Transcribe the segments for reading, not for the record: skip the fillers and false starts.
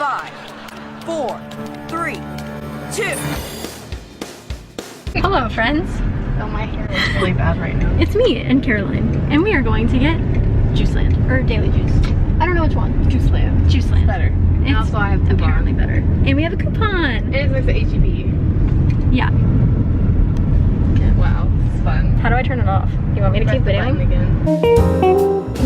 5, 4, 3, 2. Hello, friends. Oh, my hair is really bad right now. It's me and Caroline, and we are going to get Juiceland or Daily Juice. I don't know which one. Juiceland. Juiceland. Better. It's Also, I have coupon. apparently better. And we have a coupon. It is like the HEB. Yeah. Wow, it's fun. How do I turn it off? You want me to Press keep the button videoing? again.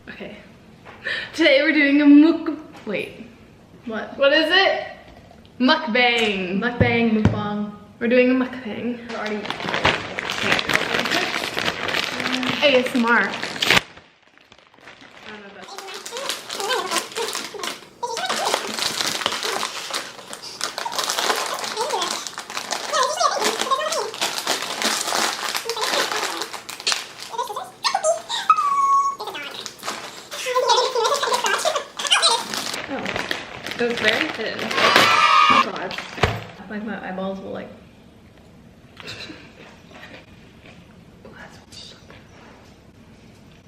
Okay. Today we're doing a wait. What is it? Mukbang. Mukbang. We're doing a mukbang. Already. ASMR. It was very thin. Oh god. Like my eyeballs will like.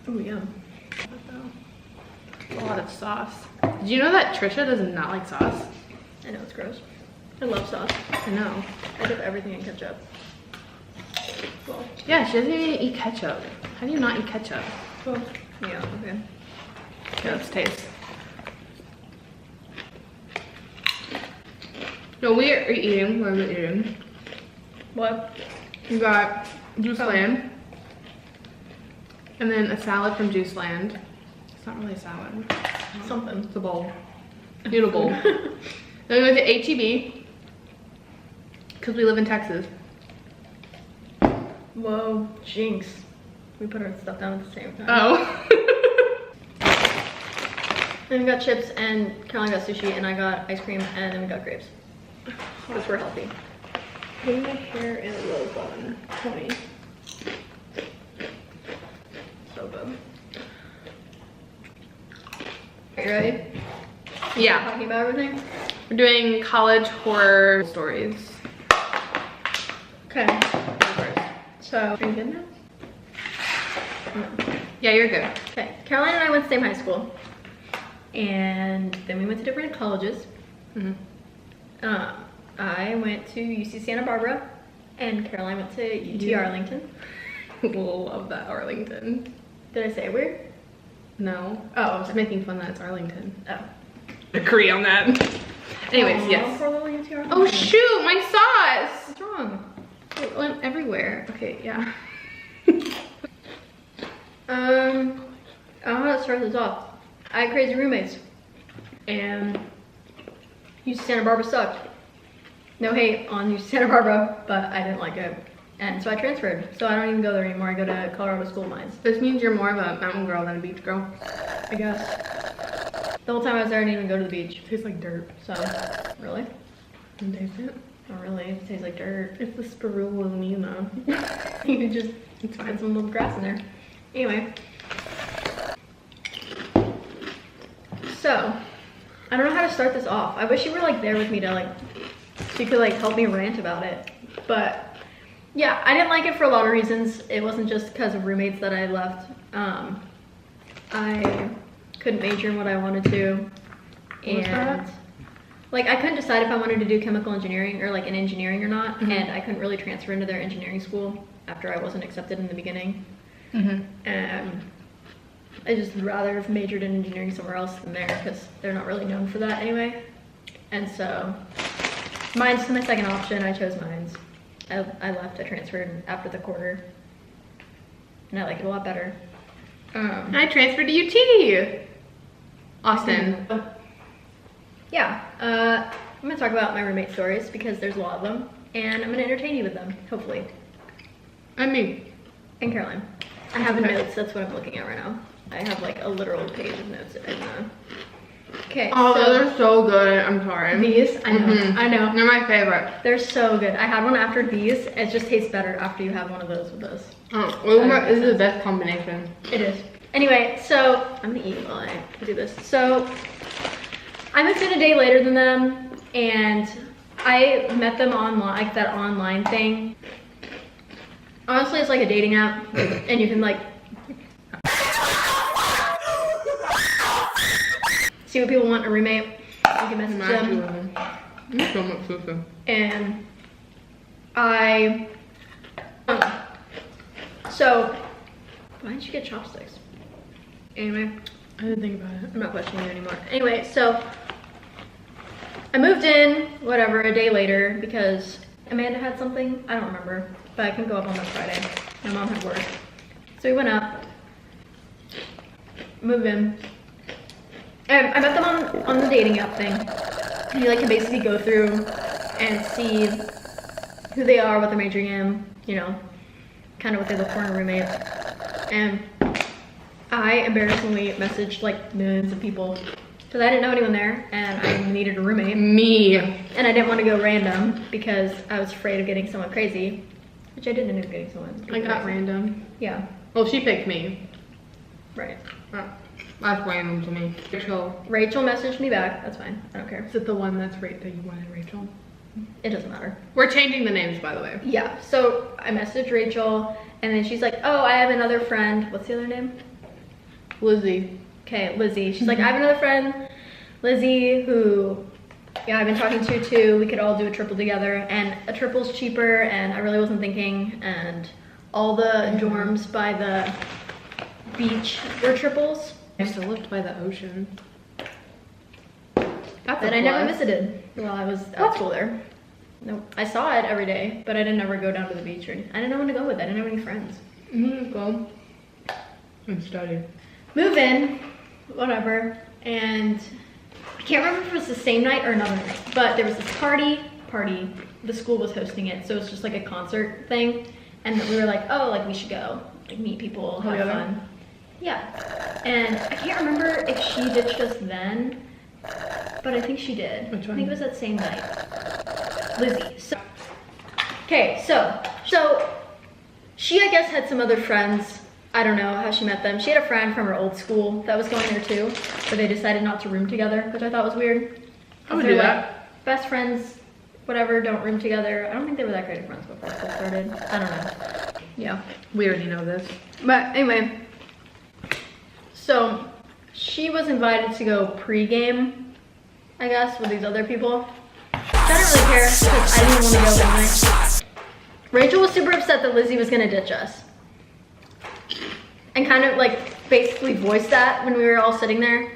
Oh yeah. A lot of sauce. Did you know that Trisha does not like sauce? I know it's gross. I love sauce. I know. I dip everything in ketchup. Well, Yeah, she doesn't even eat ketchup. How do you not eat ketchup? well, yeah, okay. Okay, let's taste. So we are eating, what are we eating? What? We got Juiceland. And then a salad from Juiceland. It's not really a salad. Something. It's a bowl. Eat a bowl. Then we went to HEB. Because we live in Texas. Whoa, jinx. We put our stuff down at the same time. Oh. Then we got chips and Caroline got sushi and I got ice cream and then we got grapes. Because we're healthy. Putting my hair in a low bun. Funny. So good. Are you ready? Yeah. Talking about everything? We're doing college horror stories. Okay. So, are you good now? No. Yeah, you're good. Okay. Caroline and I went to the same high school. And then we went to different colleges. Mm-hmm. I went to UC Santa Barbara and Caroline went to UT Arlington. Love that Arlington. Did I say it weird? No. Oh, I was making fun that it's Arlington. Oh. Agree on that. Anyways, Aw, yes. poor little UT Arlington. Oh shoot, my sauce! What's wrong? It went everywhere. Okay, yeah. I don't know how to start this off. I had crazy roommates and UC Santa Barbara sucked. No hate on UC Santa Barbara, but I didn't like it. And so I transferred. So I don't even go there anymore. I go to Colorado School of Mines. This means you're more of a mountain girl than a beach girl. I guess. The whole time I was there, I didn't even go to the beach. It tastes like dirt. So, really? Can you taste it? Not really. It tastes like dirt. It's the spirulina. You could just find some little grass in there. Anyway. So, I don't know how to start this off. I wish you were like there with me to like, so you could like help me rant about it. But yeah, I didn't like it for a lot of reasons. It wasn't just because of roommates that I left. I couldn't major in what I wanted to. And like I couldn't decide if I wanted to do chemical engineering or like an engineering or not. Mm-hmm. And I couldn't really transfer into their engineering school after I wasn't accepted in the beginning. Mm-hmm. And I just would rather have majored in engineering somewhere else than there because they're not really known for that anyway. And so Mines was my second option. I chose Mines. I left, I transferred after the quarter. And I like it a lot better. I transferred to UT. Austin. Yeah, I'm gonna talk about my roommate stories because there's a lot of them. And I'm gonna entertain you with them, hopefully. And me. And Caroline. I have notes, that's what I'm looking at right now. I have like a literal page of notes in Okay. Oh, so those are so good. I'm sorry. these, I know, Mhm. I know. They're my favorite. They're so good. I had one after these. It just tastes better after you have one of those with this. Oh, this is the best combination. It is. Anyway, so I'm gonna eat while I do this. So I moved in a day later than them, and I met them online, like that online thing. Honestly, it's like a dating app, and you can like see what people want in a roommate. You can message them. So much food. And so why didn't you get chopsticks? Anyway, I didn't think about it. I'm not questioning you anymore. Anyway, so I moved in, whatever, a day later because Amanda had something. I don't remember, but I can go up on that Friday. My mom had work. So we went up, moved in. And I met them on the dating app thing. And you like can basically go through and see who they are, what they're majoring in, you know, kind of what they look for in a roommate. And I embarrassingly messaged like millions of people because I didn't know anyone there and I needed a roommate. Me. And I didn't want to go random because I was afraid of getting someone crazy, which I didn't end up getting someone. I got random. Yeah. Well, she picked me. Right. That's random to me. Rachel messaged me back. That's fine. I don't care. Is it the one that's right that you wanted, Rachel? It doesn't matter. We're changing the names, by the way. Yeah. So I messaged Rachel and then she's like, oh, I have another friend. What's the other name? Lizzie. Okay, Lizzie. She's like, I have another friend, Lizzie, who, yeah, I've been talking to too. We could all do a triple together, and a triple's cheaper, and I really wasn't thinking, and all the dorms by the beach were triples. I used to live by the ocean. That's That I never visited while I was at school there. Nope. I saw it every day, but I didn't ever go down to the beach or anything. I didn't know when to go with. I didn't have any friends. Go and study. Move in, whatever, and I can't remember if it was the same night or another night, but there was this party, the school was hosting it, so it's just like a concert thing, and we were like, oh, like we should go, like meet people, have fun. Yeah, and I can't remember if she ditched us then, but I think she did. Which one? I think it was that same night. Lizzie. So, okay, so she, I guess, had some other friends. I don't know how she met them. She had a friend from her old school that was going there too, but they decided not to room together, which I thought was weird. I would do that. Like, best friends, whatever, don't room together. I don't think they were that great of friends before school started. I don't know. Yeah. We already know this. But anyway, so she was invited to go pre-game, I guess, with these other people. I didn't really care because I didn't want to go anyway. Rachel was super upset that Lizzie was gonna ditch us. And kind of like basically voiced that when we were all sitting there.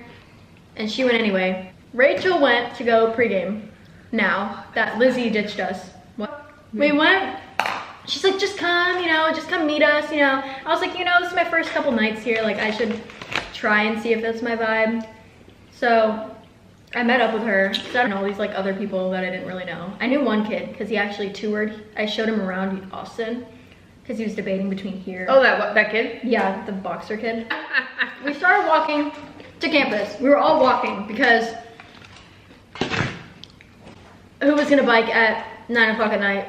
And she went anyway. Rachel went to go pregame now that Lizzie ditched us. What? We went. She's like, just come, you know, just come meet us, you know. I was like, you know, this is my first couple nights here. Like I should try and see if that's my vibe. So I met up with her. So I don't know all these like other people that I didn't really know. I knew one kid because he actually toured. I showed him around Austin. Because he was debating between here. Oh, that kid? Yeah, the boxer kid. We started walking to campus. We were all walking because who was gonna bike at 9 o'clock at night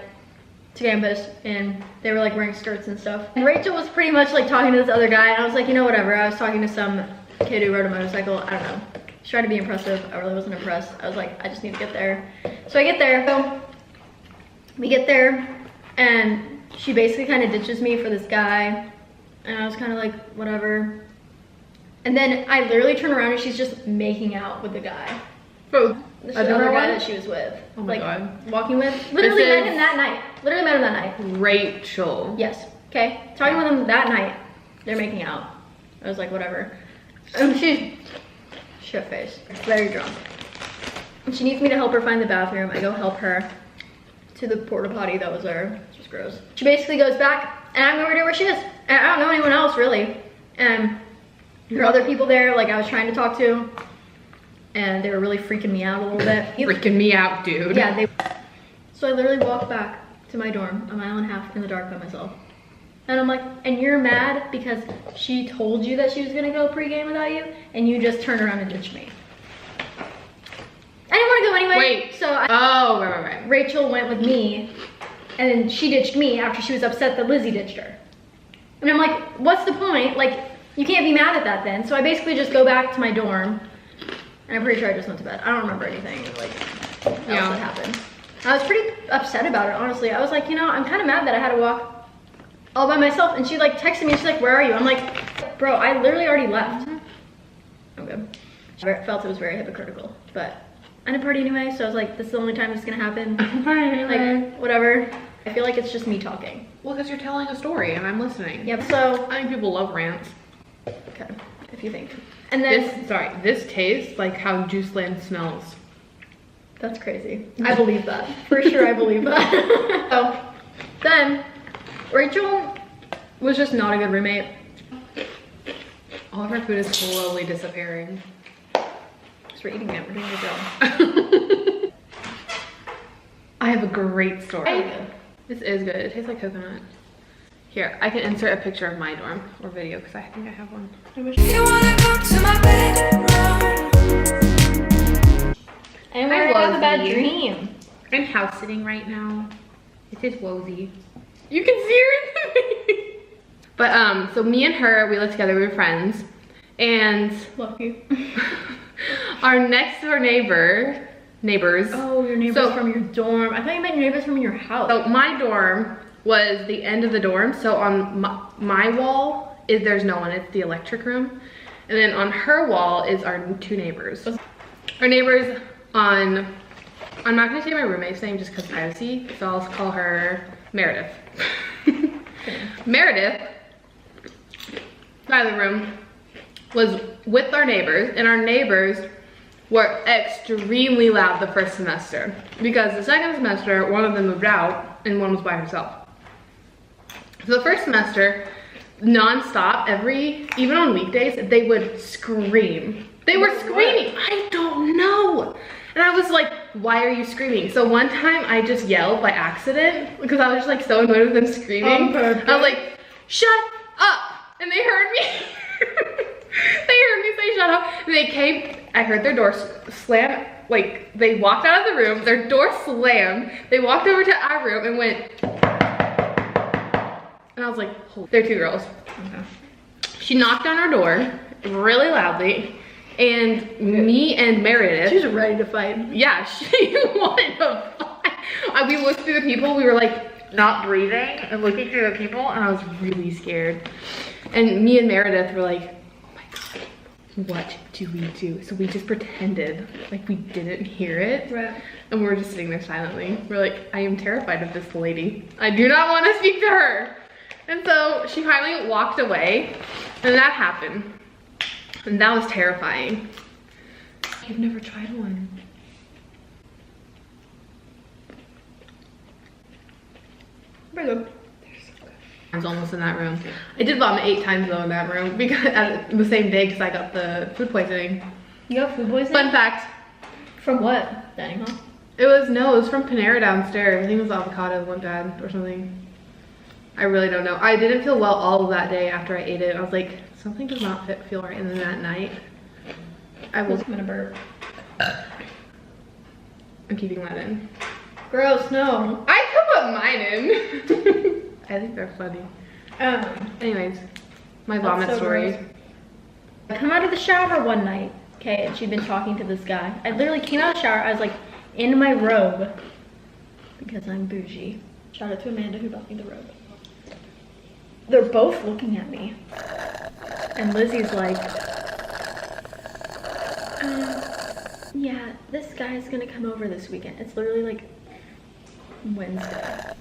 to campus? And they were like wearing skirts and stuff. And Rachel was pretty much like talking to this other guy, and I was like, you know, whatever. I was talking to some kid who rode a motorcycle. I don't know. She tried to be impressive. I really wasn't impressed. I was like, I just need to get there. So I get there. So we get there, and she basically kind of ditches me for this guy, and I was kind of like, whatever. And then I literally turn around and she's just making out with the guy. Oh, This other guy that she was with. Oh my like, God. Walking with. Literally met him that night. Literally met him that night. Rachel. Yes. Okay. Talking with him that night. They're making out. I was like, whatever. And she's shit faced. Very drunk. And she needs me to help her find the bathroom. I go help her to the porta potty that was there. It's just gross. She basically goes back, and I have no idea where she is. And I don't know anyone else really. And there are other people there, like I was trying to talk to, and they were really freaking me out a little bit. Freaking me out, dude. Yeah, so I literally walked back to my dorm, a mile and a half in the dark by myself. And I'm like, and you're mad because she told you that she was gonna go pregame without you, and you just turned around and ditched me. I didn't want to go anyway. Wait. So right. Rachel went with me, and then she ditched me after she was upset that Lizzie ditched her. And I'm like, what's the point? Like, you can't be mad at that then. So I basically just go back to my dorm, And I'm pretty sure I just went to bed. I don't remember anything like else that happened. I was pretty upset about it, honestly. I was like, you know, I'm kind of mad that I had to walk all by myself. And she like texted me and she's like, where are you? I'm like, bro, I literally already left. I'm good. I felt it was very hypocritical, but I didn't party anyway, so I was like, this is the only time it's gonna happen. Like, whatever. I feel like it's just me talking. Well, because you're telling a story and I'm listening. Yep, so. I think people love rants. Okay, if you think. And then. This tastes like how Juiceland smells. That's crazy. I believe that. For sure, I believe that. So, then, Rachel was just not a good roommate. All of our food is slowly disappearing. Because we're eating it, we're doing a job. I have a great story. Good. This is good. It tastes like coconut. Here, I can insert a picture of my dorm or video because I think I have one. I wish. You wanna go to my bedroom? I might have a bad dream. I'm house sitting right now. It is Wozy. You can see her in the But so me and her, we lived together, we were friends. And Lucky. our next door neighbors. Oh, your neighbors from your dorm. I thought you meant your neighbors from your house. So my dorm was the end of the dorm. So on my wall there's no one, it's the electric room. And then on her wall is our two neighbors. Our neighbors on, I'm not gonna say my roommate's name just because privacy, so I'll call her Meredith. Meredith, side of the room, was with our neighbors, and our neighbors were extremely loud the first semester because the second semester, one of them moved out and one was by herself. So the first semester, non-stop, even on weekdays, they would scream. They were screaming. I don't know. And I was like, why are you screaming? So one time I just yelled by accident because I was just like so annoyed with them screaming. I was like, shut up. And they heard me. They heard me say shut up. And they came, I heard their door slam. Like they walked out of the room, their door slammed. They walked over to our room and went. And I was like, oh, they're two girls. Okay. She knocked on our door really loudly. And me and Meredith. She was ready to fight. Yeah, she wanted to fight. We looked through the people, we were like not breathing and looking through the people, and I was really scared. And me and Meredith were like, oh my God, what do we do? So we just pretended like we didn't hear it. Right. And we were just sitting there silently. We're like, I am terrified of this lady. I do not want to speak to her. And so she finally walked away, and that happened. And that was terrifying. You've never tried one. Very good. They're so good. I was almost in that room. I did vomit 8 times though in that room because the same day because I got the food poisoning. You got food poisoning? Fun fact. From what? Dining hall? It was from Panera downstairs. I think it was avocado went bad or something. I really don't know. I didn't feel well all of that day after I ate it. I was like, something does not feel right. And then that night, I'm gonna burp. I'm keeping that in. Gross, no. I could put mine in. I think they're funny. Anyways, my vomit so story. Gross. I come out of the shower one night, okay, and she'd been talking to this guy. I literally came out of the shower, I was like in my robe because I'm bougie. Shout out to Amanda who bought me the robe. They're both looking at me. And Lizzie's like, yeah, this guy's gonna come over this weekend. It's literally like Wednesday.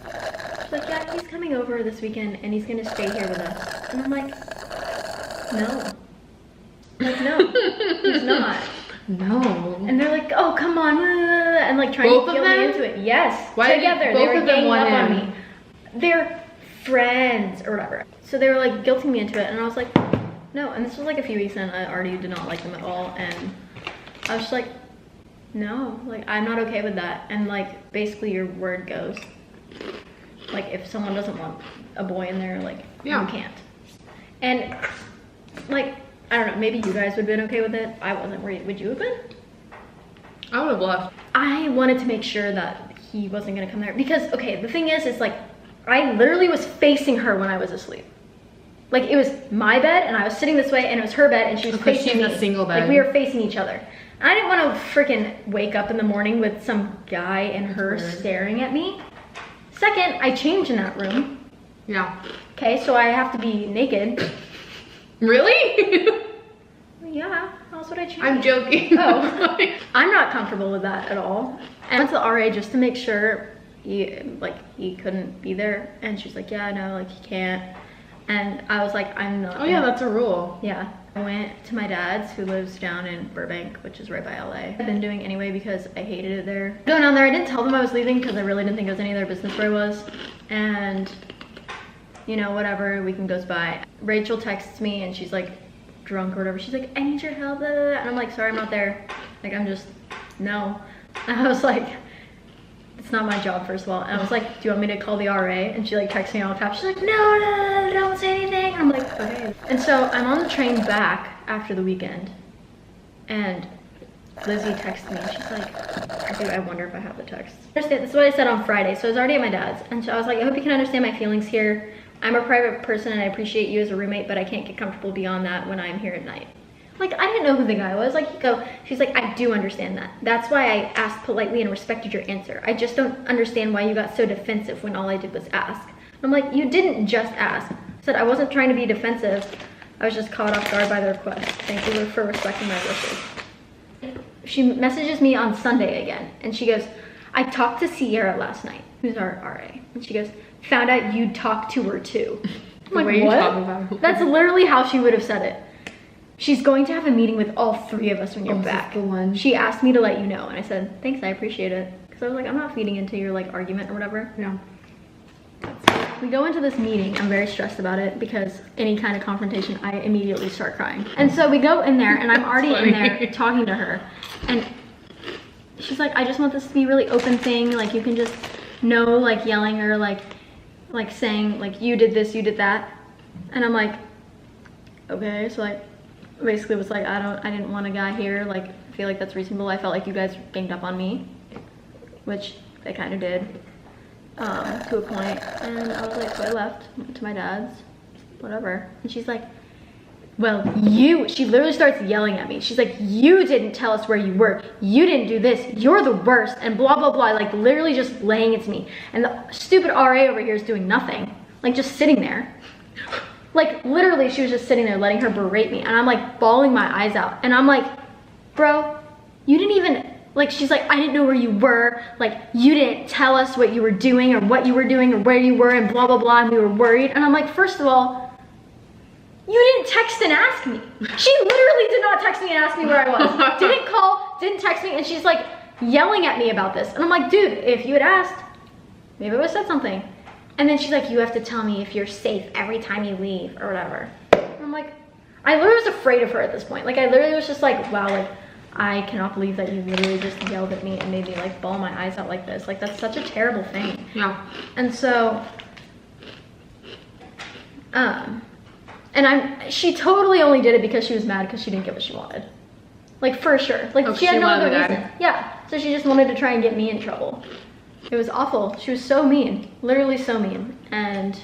She's like, yeah, he's coming over this weekend and he's gonna stay here with us. And I'm like, no. Like, no, he's not. No. And they're like, oh, come on, and like trying Both to of guilt me them? into it. Yes, Why together. both They were of them ganging want up on in? me. They're friends or whatever. So they were like guilting me into it, and I was like, no. And this was like a few weeks in, I already did not like them at all, and I was just like, no, like I'm not okay with that. And like basically your word goes. Like if someone doesn't want a boy in there, like yeah. you can't. And like I don't know, maybe you guys would have been okay with it. I wasn't. Would you have been? I would have left. I wanted to make sure that he wasn't gonna come there because okay, the thing is like I literally was facing her when I was asleep. Like it was my bed and I was sitting this way and it was her bed and she was Because facing she's me. a single bed. Like we were facing each other. And I didn't want to freaking wake up in the morning with some guy and her staring at me. Second, I changed in that room. Yeah. Okay, so I have to be naked. Really? Yeah, how else would I change? I'm joking. Oh, I'm not comfortable with that at all. And I went to the RA just to make sure he couldn't be there. And she's like, yeah, no, like he can't. And I was like, I'm not. Oh yeah, that's a rule. Yeah. I went to my dad's who lives down in Burbank, which is right by LA. I've been doing anyway because I hated it there. Going down there, I didn't tell them I was leaving because I really didn't think it was any of their business where I was. And, you know, whatever, a weekend goes by. Rachel texts me and she's like drunk or whatever. She's like, I need your help, blah, blah, blah. And I'm like, sorry, I'm not there. Like, I'm just, no. And I was like, it's not my job, first of all. And I was like, do you want me to call the RA? And she like texts me all caps. She's like, no, don't say anything. And I'm like, okay. And so I'm on the train back after the weekend. And Lizzie texted me. She's like, dude, I wonder if I have the text. This is what I said on Friday. So I was already at my dad's. And so I was like, I hope you can understand my feelings here. I'm a private person and I appreciate you as a roommate, but I can't get comfortable beyond that when I'm here at night. Like, I didn't know who the guy was. Like, she's like, I do understand that. That's why I asked politely and respected your answer. I just don't understand why you got so defensive when all I did was ask. And I'm like, you didn't just ask. I said, I wasn't trying to be defensive. I was just caught off guard by the request. Thank you for respecting my wishes. She messages me on Sunday again. And she goes, I talked to Sierra last night, who's our RA. And she goes, found out you'd talked to her too. I'm like, what? That's literally how she would have said it. She's going to have a meeting with all three of us when you're back. The one. She asked me to let you know, and I said, thanks, I appreciate it. Because I was like, I'm not feeding into your like argument or whatever. No. We go into this meeting, I'm very stressed about it because any kind of confrontation, I immediately start crying. And so we go in there and I'm already in there talking to her. And she's like, I just want this to be a really open thing. Like you can just no like yelling or like saying like you did this, you did that. And I'm like, okay, so like basically was like, I didn't want a guy here. Like I feel like that's reasonable. I felt like you guys ganged up on me, which they kind of did. To a point, and I was like, so I left, went to my dad's, whatever. And she's like, well, she literally starts yelling at me. She's like, you didn't tell us where you were. You didn't do this. You're the worst, and blah, blah, blah. Like literally just laying it to me. And the stupid RA over here is doing nothing. Like just sitting there. Like literally she was just sitting there letting her berate me. And I'm like bawling my eyes out. And I'm like, bro, you didn't even, like she's like, I didn't know where you were. Like you didn't tell us what you were doing or what you were doing or where you were and blah, blah, blah. And we were worried. And I'm like, first of all, you didn't text and ask me. She literally did not text me and ask me where I was. Didn't call, didn't text me. And she's like yelling at me about this. And I'm like, dude, if you had asked, maybe I would have said something. And then she's like, you have to tell me if you're safe every time you leave or whatever. And I'm like, I literally was afraid of her at this point. Like I literally was just like, wow, like I cannot believe that you literally just yelled at me and made me like bawl my eyes out like this. Like that's such a terrible thing. Yeah. And so, she totally only did it because she was mad because she didn't get what she wanted. Like for sure. Like she had no other reason. Yeah. So she just wanted to try and get me in trouble. It was awful. She was so mean, literally so mean. And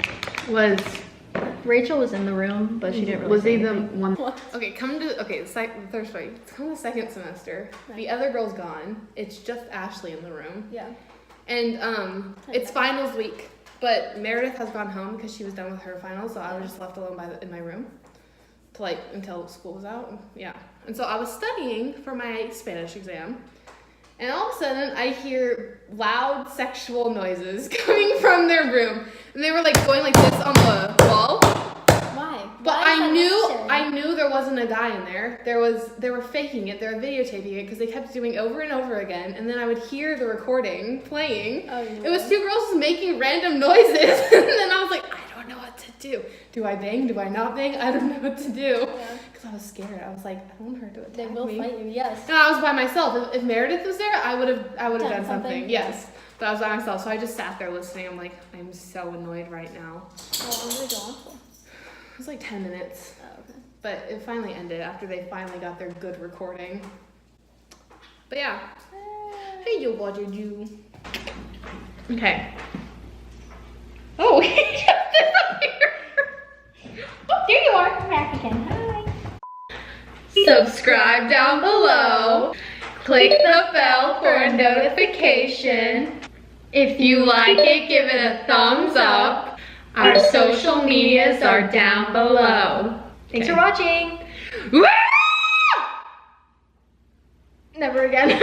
Rachel was in the room, but she didn't really. Was he the one? Okay, come to the second semester. The other girl's gone. It's just Ashley in the room. Yeah. And it's finals week, but Meredith has gone home because she was done with her finals, so I was just left alone in my room to until school was out. Yeah. And so I was studying for my Spanish exam. And all of a sudden, I hear loud sexual noises coming from their room. And they were going like this on the wall. Why? But I knew there wasn't a guy in there. They were faking it. They were videotaping it because they kept doing over and over again. And then I would hear the recording playing. Oh, no. It was two girls just making random noises. And then I was like, I don't know what to do. Do I bang? Do I not bang? I don't know what to do. Because I was scared. I was like, I don't want her to attack me. They will fight you, yes. And I was by myself. If Meredith was there, I would have done something. Yes. But I was by myself, so I just sat there listening. I'm like, I'm so annoyed right now. How long did it go on for? It was like 10 minutes. Oh, okay. But it finally ended after they finally got their good recording. But yeah. Hey, you, what did you? Okay. Oh, he just disappeared. door. I'm back again. Hi. Subscribe down below. Click the bell for a notification. If you like it, give it a thumbs up. Our social medias are down below. Thanks for watching. Woo! Never again.